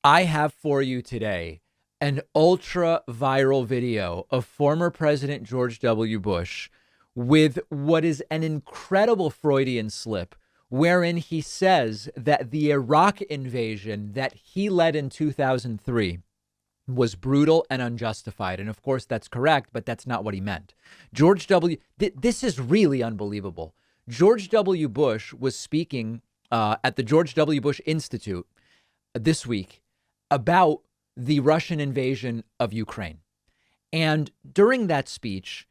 I have for you today an ultra viral video of former President George W. Bush with what is an incredible Freudian slip, wherein he says that the Iraq invasion that he led in 2003 was brutal and unjustified. And of course, that's correct, but that's not what he meant. This is really unbelievable. George W. Bush was speaking at the George W. Bush Institute this week about the Russian invasion of Ukraine. And during that speech,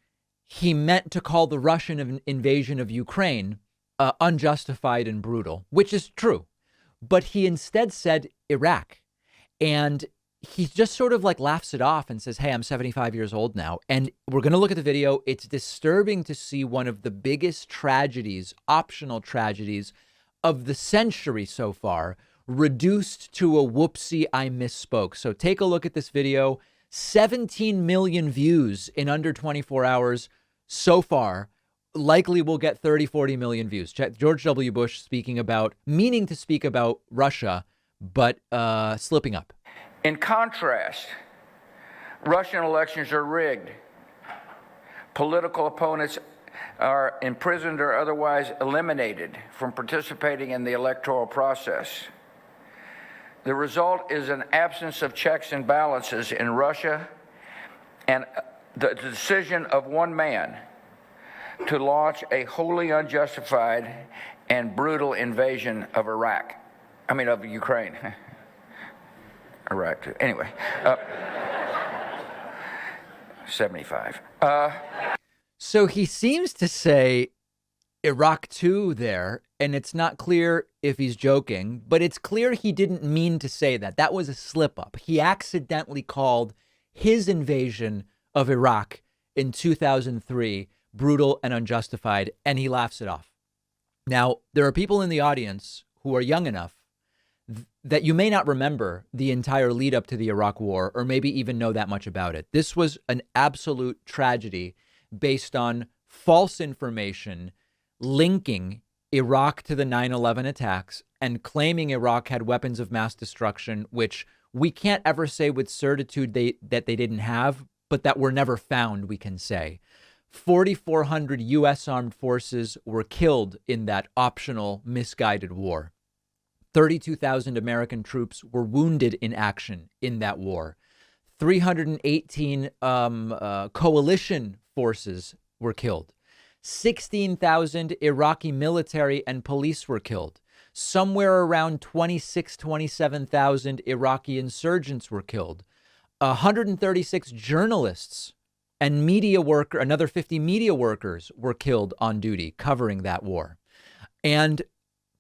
he meant to call the Russian invasion of Ukraine unjustified and brutal, which is true. But he instead said Iraq. And he just sort of like laughs it off and says, hey, I'm 75 years old now. And we're going to look at the video. It's disturbing to see one of the biggest tragedies, optional tragedies of the century so far, reduced to a whoopsie, I misspoke. So take a look at this video. 17 million views in under 24 hours so far. Likely we'll get 30, 40 million views. George W. Bush meaning to speak about Russia, but slipping up. In contrast, Russian elections are rigged. Political opponents are imprisoned or otherwise eliminated from participating in the electoral process. The result is an absence of checks and balances in Russia and the decision of one man to launch a wholly unjustified and brutal invasion of of Ukraine. Iraq, too. Anyway, 75. So he seems to say Iraq too there, and it's not clear if he's joking, but it's clear he didn't mean to say that. That was a slip up. He accidentally called his invasion of Iraq in 2003 brutal and unjustified, and he laughs it off. Now, there are people in the audience who are young enough that you may not remember the entire lead up to the Iraq war, or maybe even know that much about it. This was an absolute tragedy based on false information linking Iraq to the 9/11 attacks and claiming Iraq had weapons of mass destruction, which we can't ever say with certitude that they didn't have, but that were never found, we can say. 4,400 U.S. armed forces were killed in that optional, misguided war. 32,000 American troops were wounded in action in that war. 318 coalition forces were killed. 16,000 Iraqi military and police were killed. Somewhere around 27,000 Iraqi insurgents were killed. 136 journalists and another 50 media workers were killed on duty covering that war. And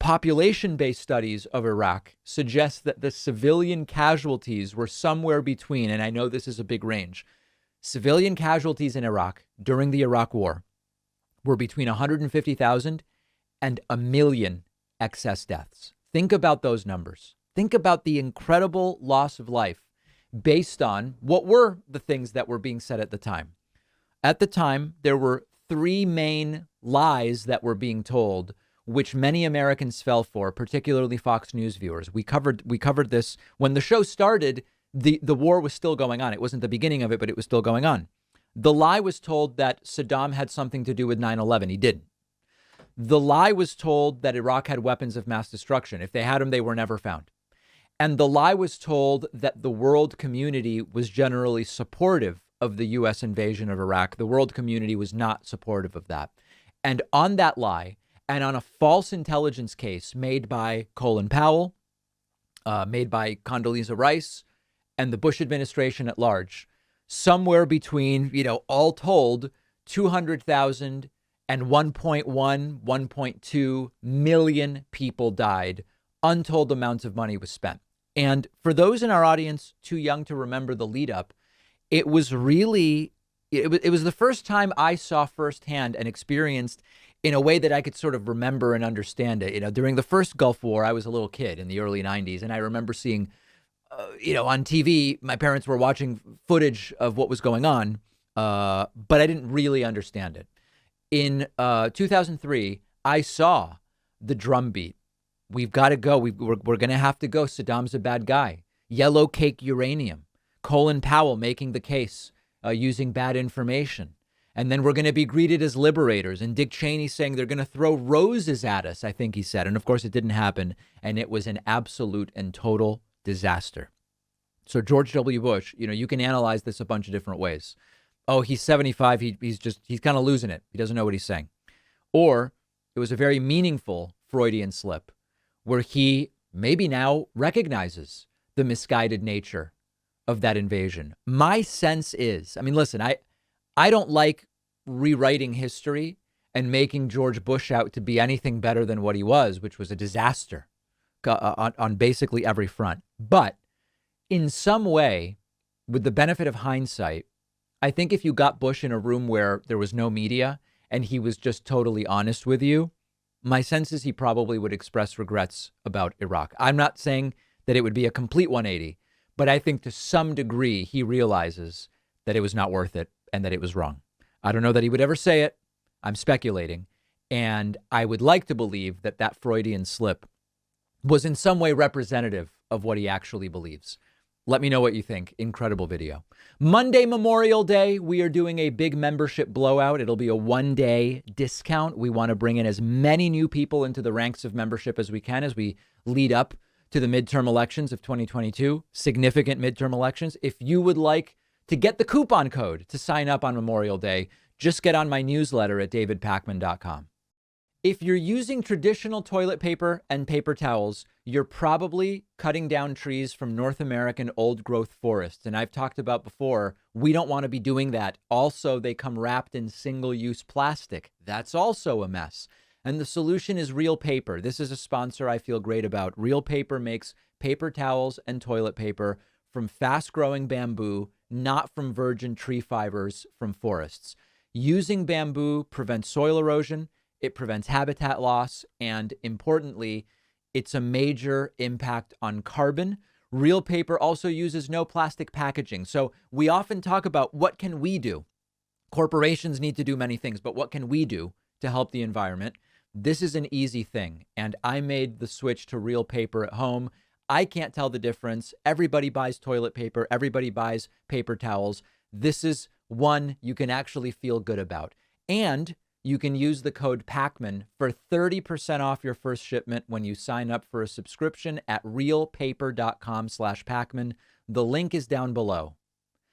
population-based studies of Iraq suggest that the civilian casualties were somewhere between, and I know this is a big range, civilian casualties in Iraq during the Iraq War were between 150,000 and 1 million excess deaths. Think about those numbers. Think about the incredible loss of life based on what were the things that were being said at the time. At the time, there were three main lies that were being told, which many Americans fell for, particularly Fox News viewers. We covered this when the show started. The war was still going on. It wasn't the beginning of it, but it was still going on. The lie was told that Saddam had something to do with 9/11. He didn't. The lie was told that Iraq had weapons of mass destruction. If they had them, they were never found. And the lie was told that the world community was generally supportive of the U.S. invasion of Iraq. The world community was not supportive of that. And on that lie, and on a false intelligence case made by Colin Powell, made by Condoleezza Rice, and the Bush administration at large, somewhere between, all told, 200,000 and 1.2 million people died. Untold amounts of money was spent. And for those in our audience too young to remember the lead up, it was the first time I saw firsthand and experienced in a way that I could sort of remember and understand it. During the first Gulf War, I was a little kid in the early 90s, and I remember seeing, on TV, my parents were watching footage of what was going on, but I didn't really understand it. In 2003, I saw the drumbeat. We've got to go. We're going to have to go. Saddam's a bad guy. yellow cake uranium, Colin Powell making the case using bad information. And then we're going to be greeted as liberators. And Dick Cheney saying they're going to throw roses at us, I think he said. And of course, it didn't happen. And it was an absolute and total disaster. So George W. Bush, you can analyze this a bunch of different ways. Oh, he's 75. He's kind of losing it. He doesn't know what he's saying. Or it was a very meaningful Freudian slip where he maybe now recognizes the misguided nature of that invasion. My sense is, listen, I don't like rewriting history and making George Bush out to be anything better than what he was, which was a disaster on basically every front. But in some way, with the benefit of hindsight, I think if you got Bush in a room where there was no media and he was just totally honest with you, my sense is he probably would express regrets about Iraq. I'm not saying that it would be a complete 180, but I think to some degree he realizes that it was not worth it and that it was wrong. I don't know that he would ever say it. I'm speculating. And I would like to believe that that Freudian slip was in some way representative of what he actually believes. Let me know what you think. Incredible video. Monday, Memorial Day, we are doing a big membership blowout. It'll be a one-day discount. We want to bring in as many new people into the ranks of membership as we can as we lead up to the midterm elections of 2022, significant midterm elections. If you would like to get the coupon code to sign up on Memorial Day, just get on my newsletter at davidpakman.com. If you're using traditional toilet paper and paper towels, you're probably cutting down trees from North American old growth forests. And I've talked about before, we don't want to be doing that. Also, they come wrapped in single-use plastic. That's also a mess. And the solution is Real Paper. This is a sponsor I feel great about. Real Paper makes paper towels and toilet paper from fast-growing bamboo, not from virgin tree fibers from forests. Using bamboo prevents soil erosion. It prevents habitat loss, and importantly, it's a major impact on carbon. Real Paper also uses no plastic packaging. So we often talk about what can we do? Corporations need to do many things, but what can we do to help the environment? This is an easy thing, and I made the switch to Real Paper at home. I can't tell the difference. Everybody buys toilet paper. Everybody buys paper towels. This is one you can actually feel good about. And you can use the code PAKMAN for 30% off your first shipment when you sign up for a subscription at realpaper.com/PAKMAN. The link is down below.